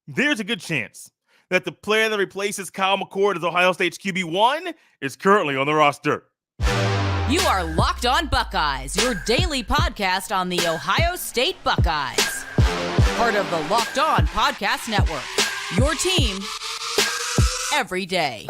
there's a good chance that the player that replaces Kyle McCord as Ohio State's QB1 is currently on the roster. You are Locked On Buckeyes, your daily podcast on the Ohio State Buckeyes. Part of the Locked On Podcast Network, your team every day.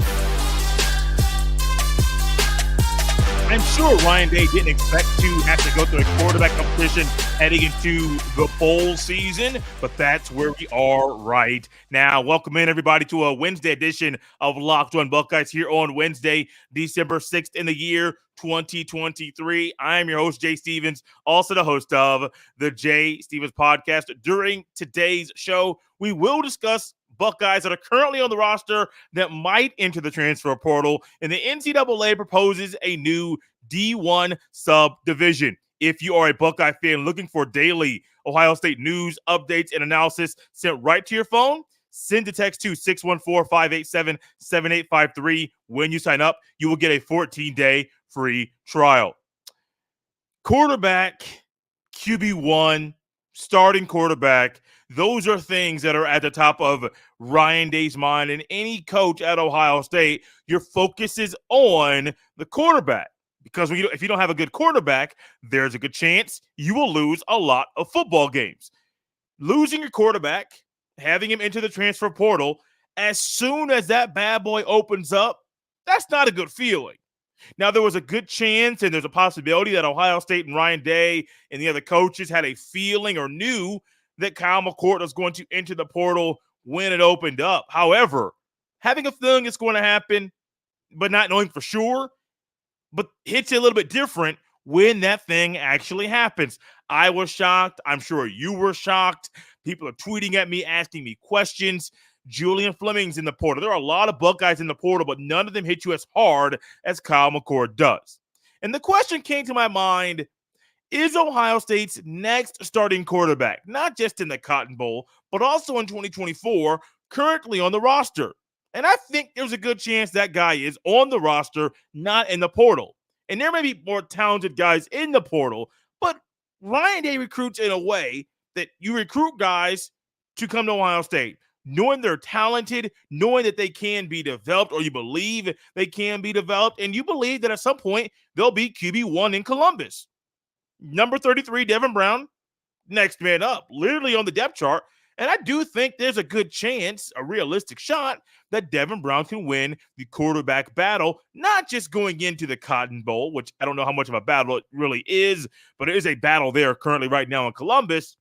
I'm sure Ryan Day didn't expect to have to go through a quarterback competition heading into the bowl season, but that's where we are right now. Welcome in, everybody, to a Wednesday edition of Locked On Buckeyes here on Wednesday, December 6th in the year 2023. I am your host, Jase Stevens, also the host of the Jay Stevens Podcast. During today's show, we will discuss Buckeyes that are currently on the roster that might enter the transfer portal, and the NCAA proposes a new D1 subdivision. If you are a Buckeye fan looking for daily Ohio State news, updates, and analysis sent right to your phone, send a text to 614-587-7853. When you sign up, you will get a 14-day free trial. Quarterback, QB1, starting quarterback, those are things that are at the top of Ryan Day's mind, and any coach at Ohio State, your focus is on the quarterback. Because if you don't have a good quarterback, there's a good chance you will lose a lot of football games. Losing your quarterback, having him into the transfer portal, as soon as that bad boy opens up, that's not a good feeling. Now, there was a good chance and there's a possibility that Ohio State and Ryan Day and the other coaches had a feeling or knew that Kyle McCord was going to enter the portal when it opened up. However, having a feeling it's going to happen, but not knowing for sure, but hits you a little bit different when that thing actually happens. I was shocked. I'm sure you were shocked. People are tweeting at me, asking me questions. Julian Fleming's in the portal. There are a lot of Buckeyes in the portal, but none of them hit you as hard as Kyle McCord does. And the question came to my mind, is Ohio State's next starting quarterback, not just in the Cotton Bowl, but also in 2024, currently on the roster? And I think there's a good chance that guy is on the roster, not in the portal. And there may be more talented guys in the portal, but Ryan Day recruits in a way that you recruit guys to come to Ohio State, knowing they're talented, knowing that they can be developed, or you believe they can be developed, and you believe that at some point they'll be QB1 in Columbus. Number 33, Devin Brown, next man up, literally on the depth chart. And I do think there's a good chance, a realistic shot, that Devin Brown can win the quarterback battle, not just going into the Cotton Bowl, which I don't know how much of a battle it really is, but it is a battle there currently right now in Columbus,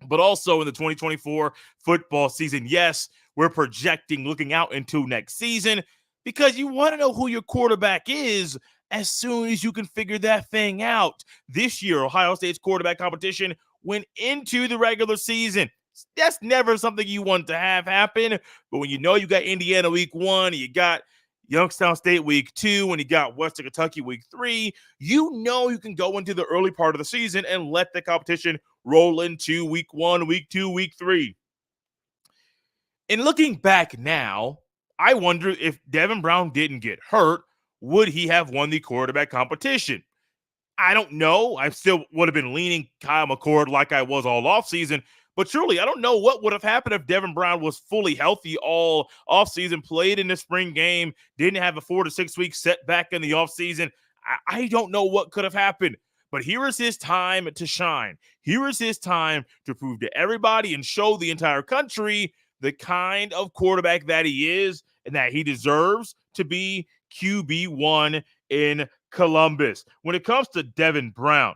but also in the 2024 football season. Yes, we're projecting, looking out into next season, because you want to know who your quarterback is as soon as you can figure that thing out. This year, Ohio State's quarterback competition went into the regular season. That's never something you want to have happen. But when you know you got Indiana week 1, and you got Youngstown State week 2, and you got Western Kentucky week 3, you know you can go into the early part of the season and let the competition roll into week 1, week 2, week 3. And looking back now, I wonder if Devin Brown didn't get hurt, would he have won the quarterback competition? I don't know. I still would have been leaning Kyle McCord like I was all offseason. But truly, I don't know what would have happened if Devin Brown was fully healthy all offseason, played in the spring game, didn't have a 4 to 6 week setback in the offseason. I don't know what could have happened. But here is his time to shine. Here is his time to prove to everybody and show the entire country the kind of quarterback that he is and that he deserves to be QB1 in Columbus. When it comes to Devin Brown,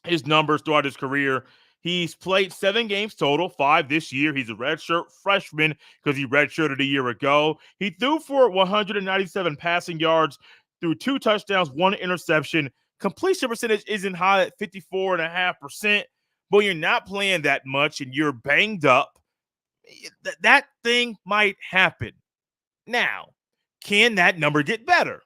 his numbers throughout his career, he's played 7 games total, 5 this year. He's a redshirt freshman because he redshirted a year ago. He threw for 197 passing yards, threw 2 touchdowns, 1 interception. Completion percentage isn't high at 54.5%, but you're not playing that much and you're banged up. That thing might happen. Now, can that number get better?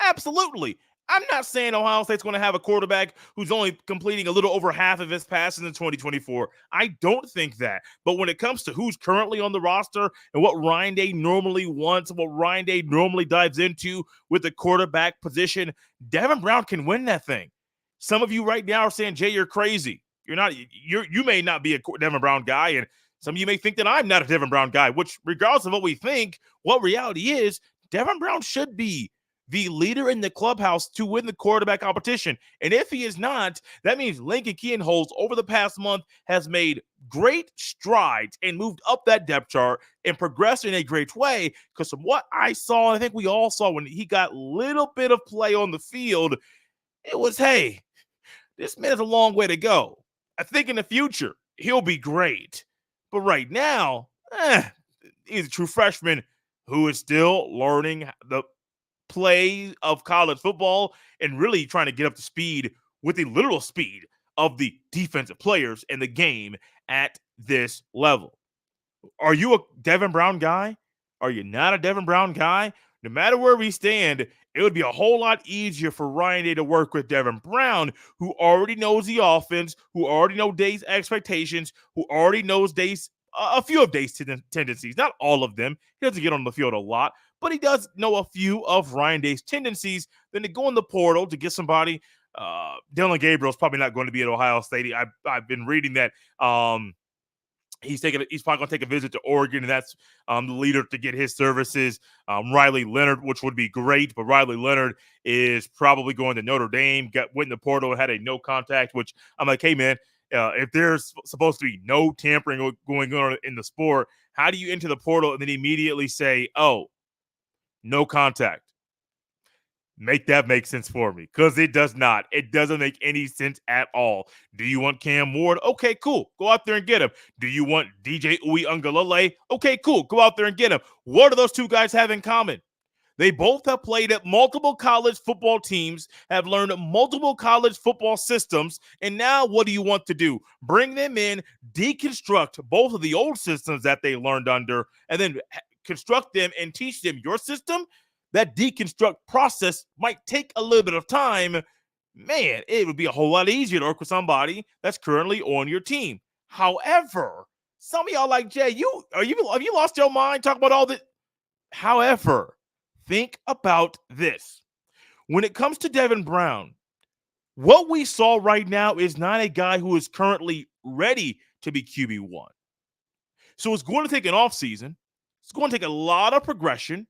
Absolutely. I'm not saying Ohio State's going to have a quarterback who's only completing a little over half of his passes in 2024. I don't think that. But when it comes to who's currently on the roster and what Ryan Day normally wants, what Ryan Day normally dives into with the quarterback position, Devin Brown can win that thing. Some of you right now are saying, Jay, you're crazy. You may not be a Devin Brown guy, and Some of you may think that I'm not a Devin Brown guy, which regardless of what we think, what reality is, Devin Brown should be the leader in the clubhouse to win the quarterback competition. And if he is not, that means Lincoln Kienholz over the past month has made great strides and moved up that depth chart and progressed in a great way. Because from what I saw, and I think we all saw when he got a little bit of play on the field, it was, hey, this man has a long way to go. I think in the future, he'll be great. But right now, he's a true freshman who is still learning the play of college football and really trying to get up to speed with the literal speed of the defensive players in the game at this level. Are you a Devin Brown guy? Are you not a Devin Brown guy? No matter where we stand, it would be a whole lot easier for Ryan Day to work with Devin Brown, who already knows the offense, who already knows Day's expectations, who already knows Day's a few of Day's tendencies, not all of them. He doesn't get on the field a lot, but he does know a few of Ryan Day's tendencies. Then to go in the portal to get somebody, Dylan Gabriel's probably not going to be at Ohio State. I've been reading that he's probably going to take a visit to Oregon, and that's the leader to get his services. Riley Leonard, which would be great, but Riley Leonard is probably going to Notre Dame. Went in the portal and had a no contact, which I'm like, hey man, if there's supposed to be no tampering going on in the sport, how do you enter the portal and then immediately say, oh, no contact? Make that make sense for me, because it does not. It doesn't make any sense at all. Do you want Cam Ward? Okay, cool. Go out there and get him. Do you want DJ Uiagalelei? Okay, cool. Go out there and get him. What do those two guys have in common? They both have played at multiple college football teams, have learned multiple college football systems, and now what do you want to do? Bring them in, deconstruct both of the old systems that they learned under, and then construct them and teach them your system? That deconstruct process might take a little bit of time. Man, it would be a whole lot easier to work with somebody that's currently on your team. However, some of y'all like, Jay, have you lost your mind talking about all this? However, think about this. When it comes to Devin Brown, what we saw right now is not a guy who is currently ready to be QB1. So it's going to take an offseason. It's going to take a lot of progression.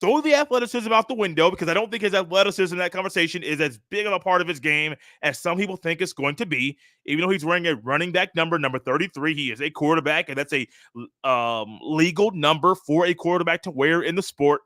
Throw the athleticism out the window, because I don't think his athleticism in that conversation is as big of a part of his game as some people think it's going to be. Even though he's wearing a running back number 33, he is a quarterback, and that's a legal number for a quarterback to wear in the sport.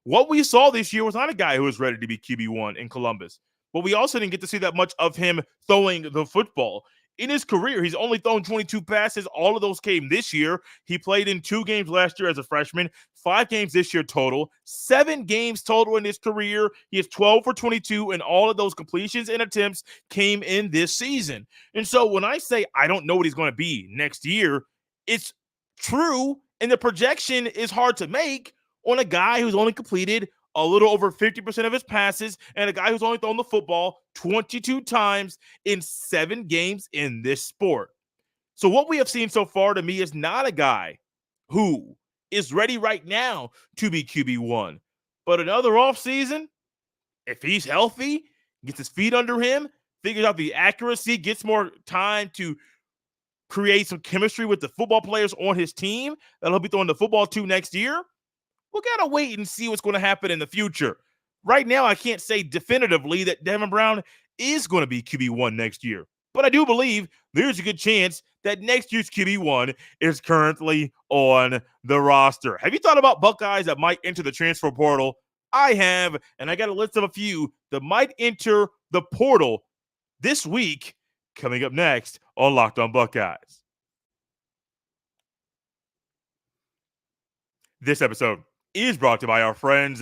What we saw this year was not a guy who was ready to be QB1 in Columbus, but we also didn't get to see that much of him throwing the football. In his career, he's only thrown 22 passes. All of those came this year. He played in 2 games last year as a freshman, 5 games this year total, 7 games total in his career. He has 12 for 22, and all of those completions and attempts came in this season. And so when I say I don't know what he's going to be next year, it's true, and the projection is hard to make on a guy who's only completed a little over 50% of his passes, and a guy who's only thrown the football 22 times in 7 games in this sport. So what we have seen so far to me is not a guy who is ready right now to be QB1. But another offseason, if he's healthy, gets his feet under him, figures out the accuracy, gets more time to create some chemistry with the football players on his team that he'll be throwing the football to next year, we'll got to wait and see what's going to happen in the future. Right now, I can't say definitively that Devin Brown is going to be QB1 next year, but I do believe there's a good chance that next year's QB1 is currently on the roster. Have you thought about Buckeyes that might enter the transfer portal? I have, and I got a list of a few that might enter the portal this week, coming up next on Locked On Buckeyes. This episode is brought to you by our friends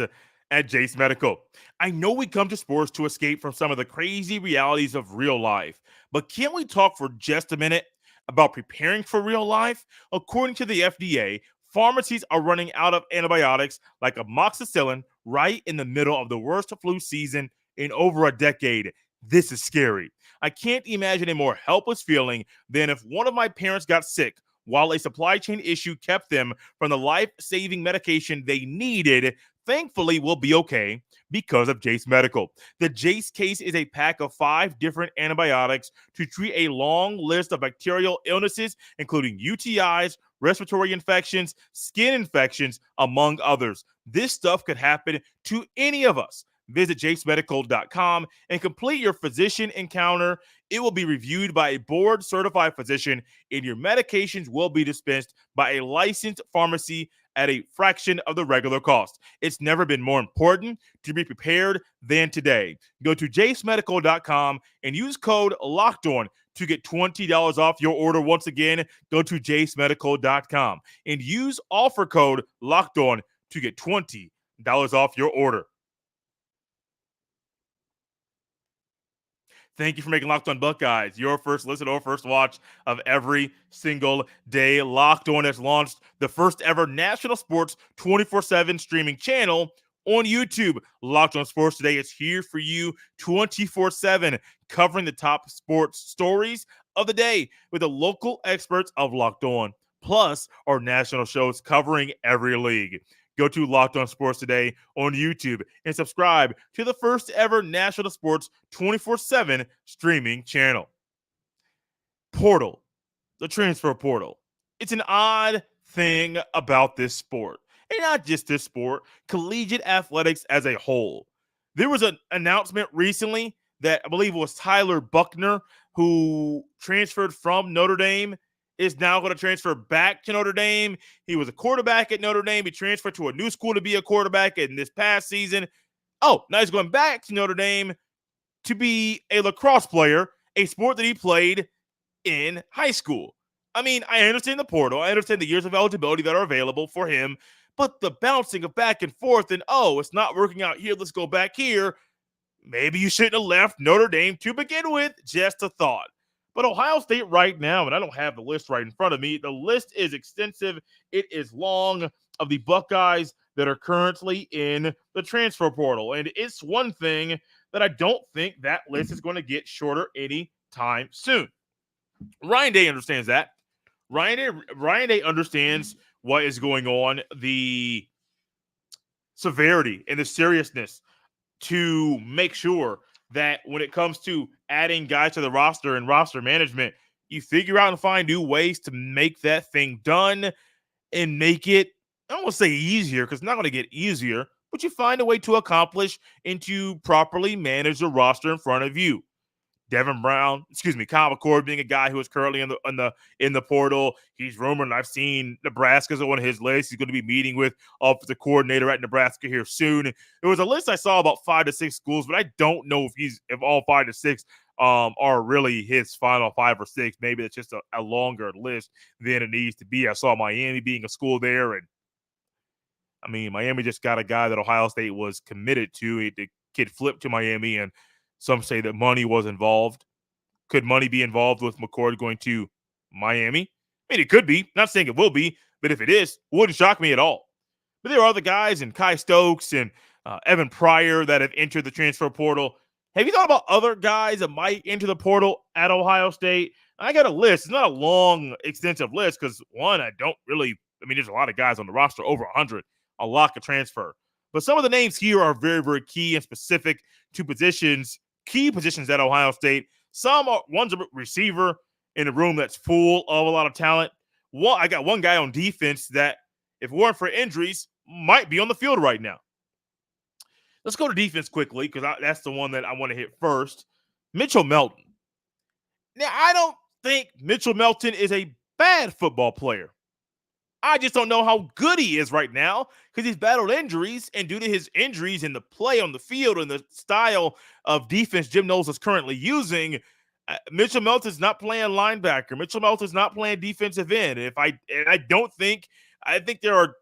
at Jase Medical. I know we come to sports to escape from some of the crazy realities of real life, but can't we talk for just a minute about preparing for real life? According to the FDA, pharmacies are running out of antibiotics like amoxicillin right in the middle of the worst flu season in over a decade. This is scary. I can't imagine a more helpless feeling than if one of my parents got sick while a supply chain issue kept them from the life-saving medication they needed thankfully will be okay because of Jase Medical. The Jace case is a pack of 5 different antibiotics to treat a long list of bacterial illnesses, including UTIs, respiratory infections, skin infections, among others. This stuff could happen to any of us. Visit jasemedical.com and complete your physician encounter. It will be reviewed by a board-certified physician, and your medications will be dispensed by a licensed pharmacy at a fraction of the regular cost. It's never been more important to be prepared than today. Go to jasemedical.com and use code LOCKEDON to get $20 off your order. Once again, go to jasemedical.com and use offer code LOCKEDON to get $20 off your order. Thank you for making Locked On Buckeyes your first listen or first watch of every single day. Locked On has launched the first ever national sports 24/7 streaming channel on YouTube. Locked On Sports Today is here for you 24/7, covering the top sports stories of the day with the local experts of Locked On, plus our national shows covering every league. Go to Locked On Sports Today on YouTube and subscribe to the first ever national sports 24/7 streaming channel. Portal, the transfer portal. It's an odd thing about this sport. And not just this sport, collegiate athletics as a whole. There was an announcement recently that I believe it was Tyler Buckner, who transferred from Notre Dame, is now going to transfer back to Notre Dame. He was a quarterback at Notre Dame. He transferred to a new school to be a quarterback in this past season. Oh, now he's going back to Notre Dame to be a lacrosse player, a sport that he played in high school. I mean, I understand the portal. I understand the years of eligibility that are available for him, but the bouncing of back and forth and, oh, it's not working out here, let's go back here. Maybe you shouldn't have left Notre Dame to begin with. Just a thought. But Ohio State right now, and I don't have the list right in front of me, the list is extensive. It is long of the Buckeyes that are currently in the transfer portal. And it's one thing that I don't think that list is going to get shorter anytime soon. Ryan Day understands that. Ryan Day understands what is going on, the severity and the seriousness to make sure that when it comes to adding guys to the roster and roster management, you figure out and find new ways to make that thing done and make it, I don't want to say easier because it's not going to get easier, but you find a way to accomplish and to properly manage the roster in front of you. Devin Brown, Kyle McCord being a guy who is currently in the portal. He's rumored, and I've seen Nebraska's on his list. He's going to be meeting with the coordinator at Nebraska here soon. There was a list I saw about 5 to 6 schools, but I don't know if all 5 to 6 are really his final 5 or 6. Maybe it's just a longer list than it needs to be. I saw Miami being a school there, and I mean, Miami just got a guy that Ohio State was committed to. The kid flipped to Miami, and some say that money was involved. Could money be involved with McCord going to Miami? I mean, it could be. Not saying it will be, but if it is, it wouldn't shock me at all. But there are other guys, and Kai Stokes and Evan Pryor, that have entered the transfer portal. Have you thought about other guys that might enter the portal at Ohio State? I got a list. It's not a long, extensive list because, one, there's a lot of guys on the roster, over 100, a lock of transfer. But some of the names here are very, very key and specific to key positions at Ohio State. One's a receiver in a room that's full of a lot of talent. I got one guy on defense that, if it weren't for injuries, might be on the field right now. Let's go to defense quickly because that's the one that I want to hit first. Mitchell Melton. Now, I don't think Mitchell Melton is a bad football player. I just don't know how good he is right now because he's battled injuries, and due to his injuries and the play on the field and the style of defense Jim Knowles is currently using, Mitchell Melton's not playing linebacker. Mitchell Melton's not playing defensive end. I think there are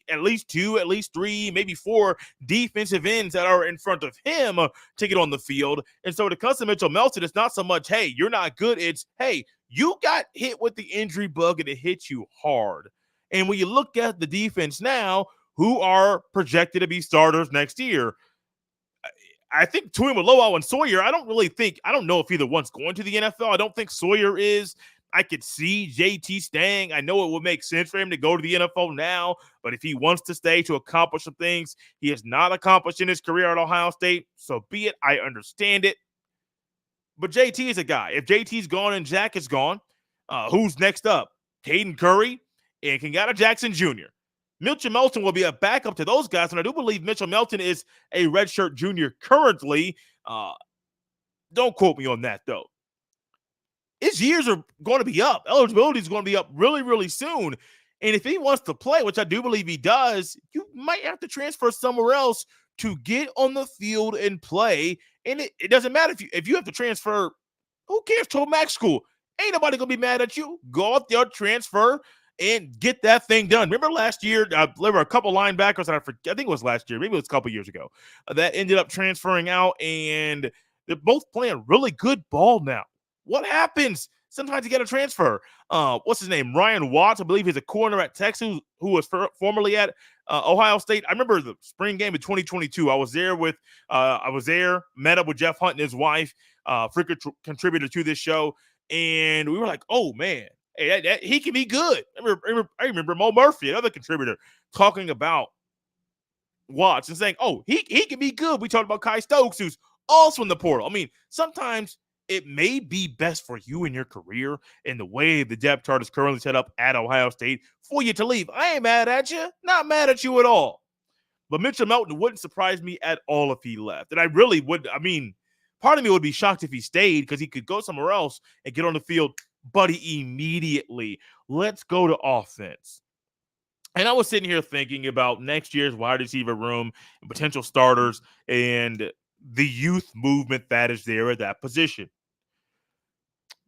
at least three, maybe 4 defensive ends that are in front of him to get on the field. And so when it comes to Mitchell Melton, it's not so much, hey, you're not good. It's, hey, you got hit with the injury bug and it hit you hard. And when you look at the defense now, who are projected to be starters next year, I think Tuimoloau and Sawyer, I don't know if either one's going to the NFL. I don't think Sawyer is. I could see JT staying. I know it would make sense for him to go to the NFL now, but if he wants to stay to accomplish some things he has not accomplished in his career at Ohio State, so be it. I understand it. But JT is a guy. If JT's gone and Jack is gone, who's next up? Caden Curry and Kenyatta Jackson Jr. Mitchell Melton will be a backup to those guys, and I do believe Mitchell Melton is a redshirt junior currently. Don't quote me on that, though. His years are going to be up. Eligibility is going to be up really, really soon. And if he wants to play, which I do believe he does, you might have to transfer somewhere else to get on the field and play. And it doesn't matter if you have to transfer. Who cares? To a max school. Ain't nobody going to be mad at you. Go out there, transfer, and get that thing done. Remember last year, there were a couple linebackers, and I think it was last year, maybe it was a couple years ago, that ended up transferring out, and they're both playing really good ball now. What happens? Sometimes you got to transfer. What's his name? Ryan Watts, I believe he's a corner at Texas who was formerly at Ohio State. I remember the spring game of 2022. I was there, met up with Jeff Hunt and his wife, frequent contributor to this show, and we were like, oh, man, hey, he can be good. I remember Mo Murphy, another contributor, talking about Watts and saying, oh, he can be good. We talked about Kai Stokes, who's also in the portal. I mean, sometimes it may be best for you in your career and the way the depth chart is currently set up at Ohio State for you to leave. I ain't mad at you. Not mad at you at all. But Mitchell Melton wouldn't surprise me at all if he left. And I really would. I mean, part of me would be shocked if he stayed because he could go somewhere else and get on the field, buddy, immediately. Let's go to offense. And I was sitting here thinking about next year's wide receiver room and potential starters and the youth movement that is there at that position.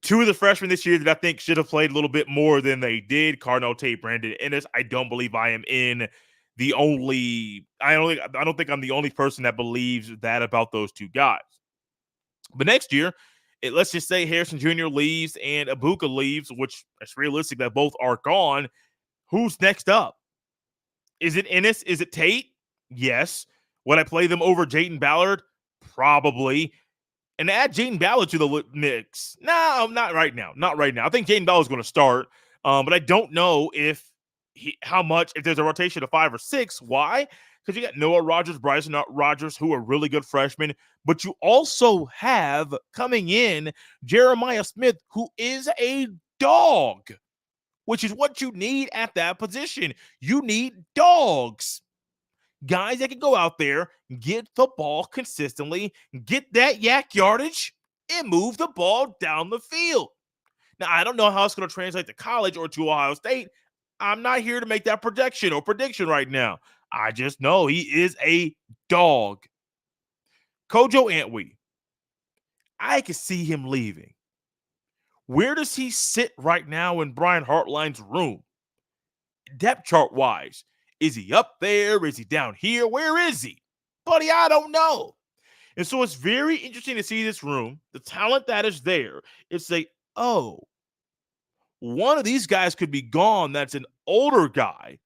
Two of the freshmen this year that I think should have played a little bit more than they did, Cardinal Tate, Brandon Ennis. I don't believe I am I don't think I'm the only person that believes that about those two guys. But next year, let's just say Harrison Jr. leaves and Abuka leaves, which is realistic that both are gone. Who's next up? Is it Ennis? Is it Tate? Yes. Would I play them over Jayden Ballard? Probably. And add Jayden Ballard to the mix. No, not right now. Not right now. I think Jayden Ballard is going to start, but I don't know if there's a rotation of 5 or 6. Why? Because you got Noah Rogers, Bryson Rogers, who are really good freshmen, but you also have coming in Jeremiah Smith, who is a dog, which is what you need at that position. You need dogs. Guys that can go out there, get the ball consistently, get that yak yardage, and move the ball down the field. Now, I don't know how it's going to translate to college or to Ohio State. I'm not here to make that projection or prediction right now. I just know he is a dog. Kojo Antwi, I can see him leaving. Where does he sit right now in Brian Hartline's room? Depth chart-wise. Is he up there? Is he down here? Where is he? Buddy, I don't know. And so it's very interesting to see this room, the talent that is there. It's one of these guys could be gone that's an older guy,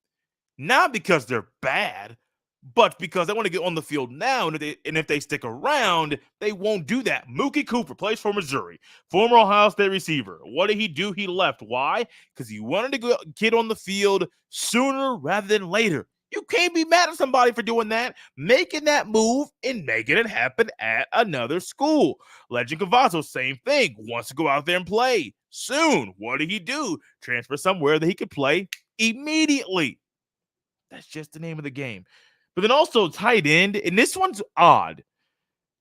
not because they're bad, but because they want to get on the field now, and if they stick around, they won't do that. Mookie Cooper plays for Missouri, former Ohio State receiver. What did he do? He left. Why? Because he wanted to get on the field sooner rather than later. You can't be mad at somebody for doing that, making that move and making it happen at another school. Legend Cavazzo, same thing, wants to go out there and play soon. What did he do? Transfer somewhere that he could play immediately. That's just the name of the game. But then also tight end, and this one's odd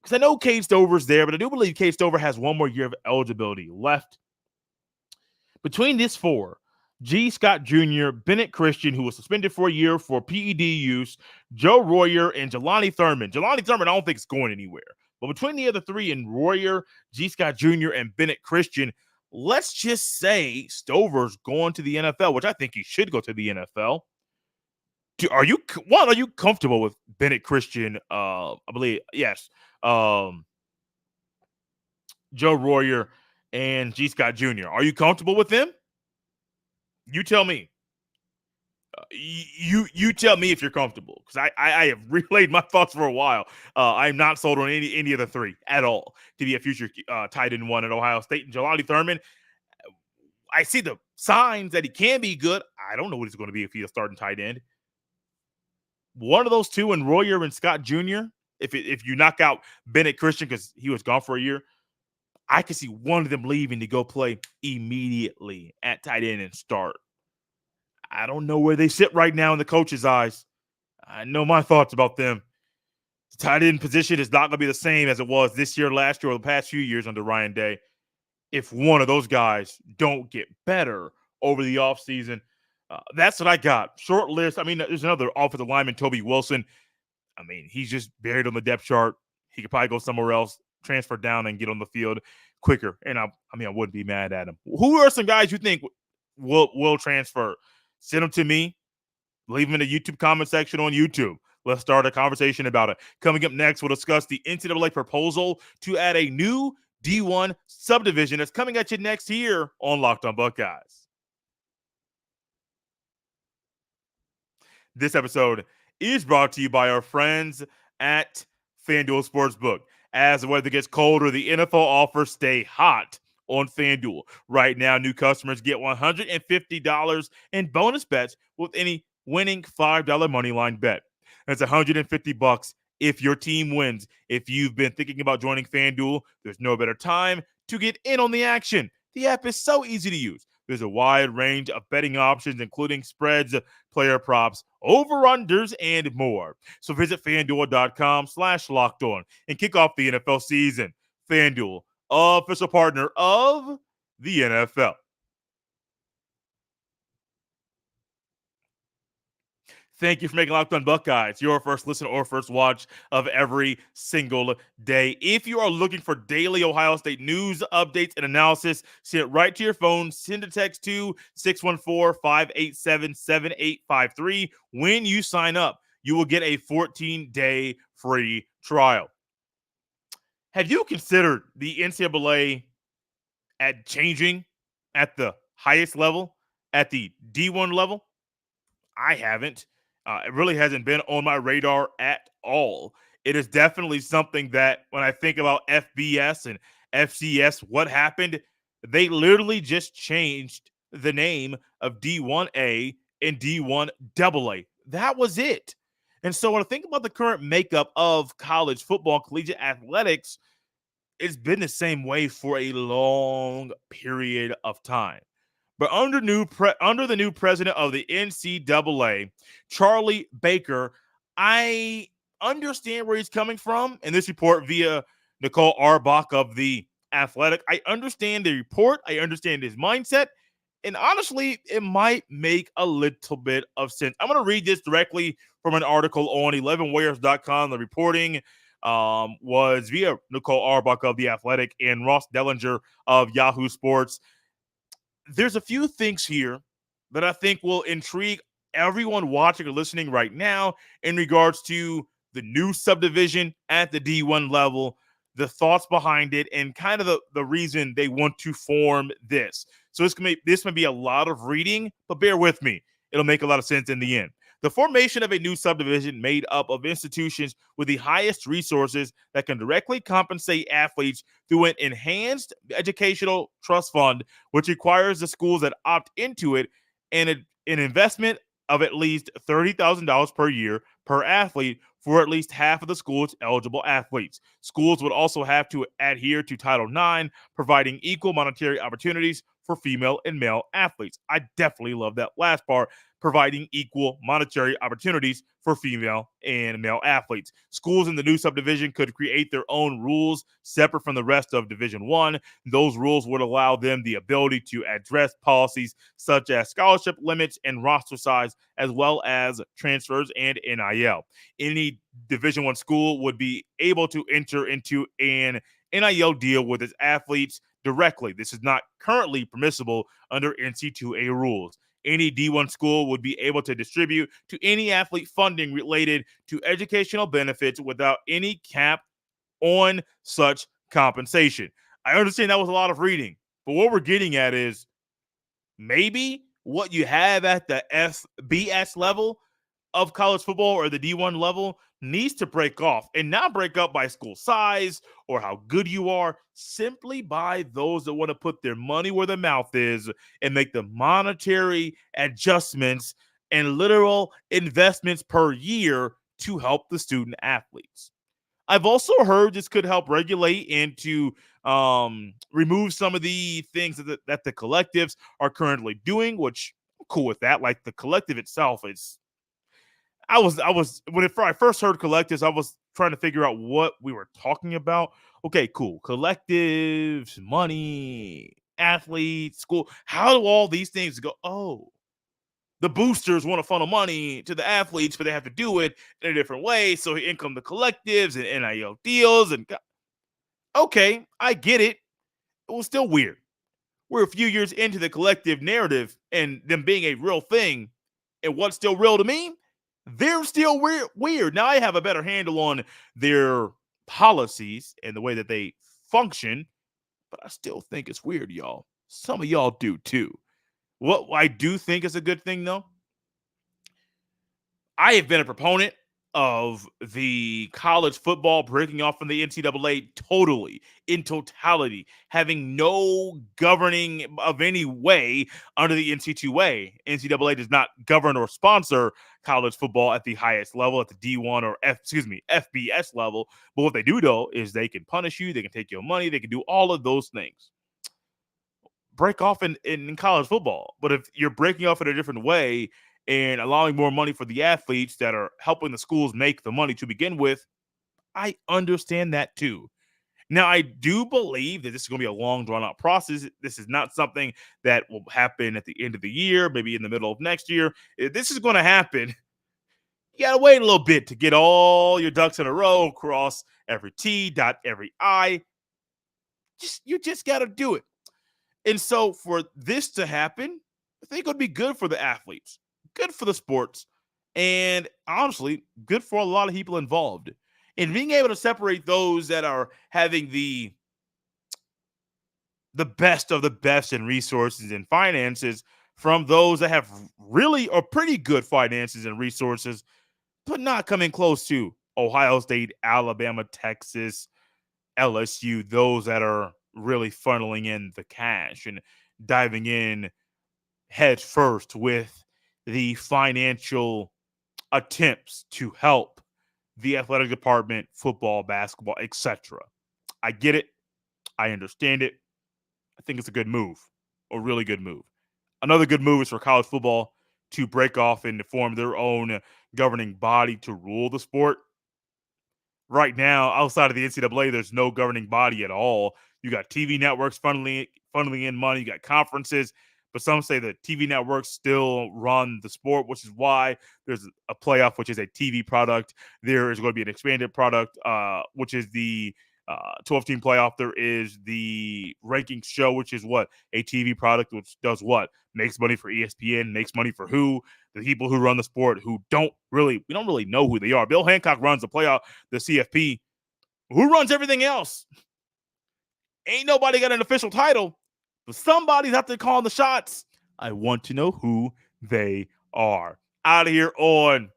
because I know Cade Stover's there, but I do believe Cade Stover has one more year of eligibility left. Between these four, G. Scott Jr., Bennett Christian, who was suspended for a year for PED use, Joe Royer, and Jelani Thurman. Jelani Thurman, I don't think is going anywhere. But between the other three and Royer, G. Scott Jr., and Bennett Christian, let's just say Stover's going to the NFL, which I think he should go to the NFL. Are you comfortable with Bennett Christian? I believe, yes. Joe Royer and G. Scott Jr. Are you comfortable with them? You tell me. You tell me if you're comfortable, because I have relayed my thoughts for a while. I'm not sold on any of the three at all to be a future tight end one at Ohio State. And Jelani Thurman, I see the signs that he can be good. I don't know what he's going to be if he's a starting tight end. One of those two, and Royer and Scott Jr., if you knock out Bennett Christian because he was gone for a year, I could see one of them leaving to go play immediately at tight end and start. I don't know where they sit right now in the coach's eyes. I know my thoughts about them. The tight end position is not going to be the same as it was this year, last year, or the past few years under Ryan Day if one of those guys don't get better over the offseason. That's what I got. Short list. I mean, there's another offensive lineman, Toby Wilson. I mean, he's just buried on the depth chart. He could probably go somewhere else, transfer down, and get on the field quicker. And I wouldn't be mad at him. Who are some guys you think will transfer? Send them to me. Leave them in the YouTube comment section on YouTube. Let's start a conversation about it. Coming up next, we'll discuss the NCAA proposal to add a new D1 subdivision that's coming at you next here on Locked On Buckeyes. This episode is brought to you by our friends at FanDuel Sportsbook. As the weather gets colder, the NFL offers stay hot on FanDuel. Right now, new customers get $150 in bonus bets with any winning $5 moneyline bet. That's $150 if your team wins. If you've been thinking about joining FanDuel, there's no better time to get in on the action. The app is so easy to use. There's a wide range of betting options, including spreads, player props, over-unders, and more. So visit FanDuel.com/lockedon and kick off the NFL season. FanDuel, official partner of the NFL. Thank you for making Locked On Buckeyes your first listen or first watch of every single day. If you are looking for daily Ohio State news, updates, and analysis, send it right to your phone. Send a text to 614-587-7853. When you sign up, you will get a 14-day free trial. Have you considered the NCAA at changing at the highest level, at the D1 level? I haven't. It really hasn't been on my radar at all. It is definitely something that when I think about FBS and FCS, what happened, they literally just changed the name of D1A and D1AA. That was it. And so when I think about the current makeup of college football, collegiate athletics, it's been the same way for a long period of time. But under the new president of the NCAA, Charlie Baker, I understand where he's coming from in this report via Nicole Arbach of The Athletic. I understand the report. I understand his mindset. And honestly, it might make a little bit of sense. I'm going to read this directly from an article on 11warriors.com. The reporting was via Nicole Arbach of The Athletic and Ross Dellinger of Yahoo Sports. There's a few things here that I think will intrigue everyone watching or listening right now in regards to the new subdivision at the D1 level, the thoughts behind it, and kind of the reason they want to form this. So this may be a lot of reading, but bear with me. It'll make a lot of sense in the end. The formation of a new subdivision made up of institutions with the highest resources that can directly compensate athletes through an enhanced educational trust fund, which requires the schools that opt into it and an investment of at least $30,000 per year per athlete for at least half of the school's eligible athletes. Schools would also have to adhere to Title IX, providing equal monetary opportunities for female and male athletes. I definitely love that last part, providing equal monetary opportunities for female and male athletes. Schools in the new subdivision could create their own rules separate from the rest of Division I. Those rules would allow them the ability to address policies such as scholarship limits and roster size, as well as transfers and NIL. Any Division I school would be able to enter into an NIL deal with its athletes directly. This is not currently permissible under NCAA rules. Any D1 school would be able to distribute to any athlete funding related to educational benefits without any cap on such compensation. I understand that was a lot of reading, but what we're getting at is maybe what you have at the FBS level of college football or the D1 level needs to break off, and not break up by school size or how good you are, simply by those that want to put their money where their mouth is and make the monetary adjustments and literal investments per year to help the student athletes. I've also heard this could help regulate and to remove some of the things that the collectives are currently doing, which I'm cool with that. Like the collective itself is, I was when I first heard collectives, I was trying to figure out what we were talking about. Okay, cool. Collectives, money, athletes, school. How do all these things go? Oh, the boosters want to funnel money to the athletes, but they have to do it in a different way. So here come the collectives and NIL deals. And okay, I get it. It was still weird. We're a few years into the collective narrative and them being a real thing. And what's still real to me? They're still weird. Now I have a better handle on their policies and the way that they function, but I still think it's weird, y'all. Some of y'all do too. What I do think is a good thing, though, I have been a proponent of the college football breaking off from the NCAA totally, in totality, having no governing of any way under the NCAA. NCAA does not govern or sponsor college football at the highest level, at the D1 or FBS level. But what they do, though, is they can punish you, they can take your money, they can do all of those things. Break off in college football. But if you're breaking off in a different way and allowing more money for the athletes that are helping the schools make the money to begin with, I understand that too. Now, I do believe that this is going to be a long, drawn-out process. This is not something that will happen at the end of the year, maybe in the middle of next year. If this is going to happen, you got to wait a little bit to get all your ducks in a row, cross every T, dot every I. You just got to do it. And so for this to happen, I think it would be good for the athletes, good for the sports, and honestly, good for a lot of people involved. And being able to separate those that are having the best of the best in resources and finances from those that have really or pretty good finances and resources, but not coming close to Ohio State, Alabama, Texas, LSU, those that are really funneling in the cash and diving in head first with the financial attempts to help the athletic department, football, basketball, etc. I get it. I understand it. I think it's a good move, a really good move. Another good move is for college football to break off and to form their own governing body to rule the sport. Right now, outside of the NCAA, there's no governing body at all. You got TV networks funneling in money. You got conferences, but some say that TV networks still run the sport, which is why there's a playoff, which is a TV product. There is going to be an expanded product, which is the 12-team playoff. There is the rankings show, which is what? A TV product, which does what? Makes money for ESPN, makes money for who? The people who run the sport we don't really know who they are. Bill Hancock runs the playoff, the CFP. Who runs everything else? Ain't nobody got an official title, but somebody's out there calling the shots. I want to know who they are. Out of here on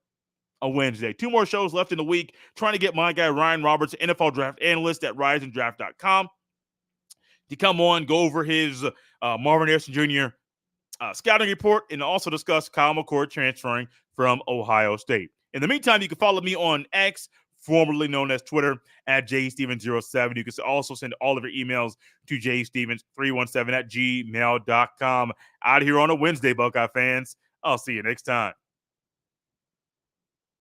a Wednesday. 2 more shows left in the week. Trying to get my guy Ryan Roberts, NFL draft analyst at riseanddraft.com, to come on, go over his Marvin Harrison Jr. Scouting report, and also discuss Kyle McCord transferring from Ohio State. In the meantime, you can follow me on X, formerly known as Twitter, at JStevens07. You can also send all of your emails to jstevens317 at gmail.com. Out here on a Wednesday, Buckeye fans. I'll see you next time.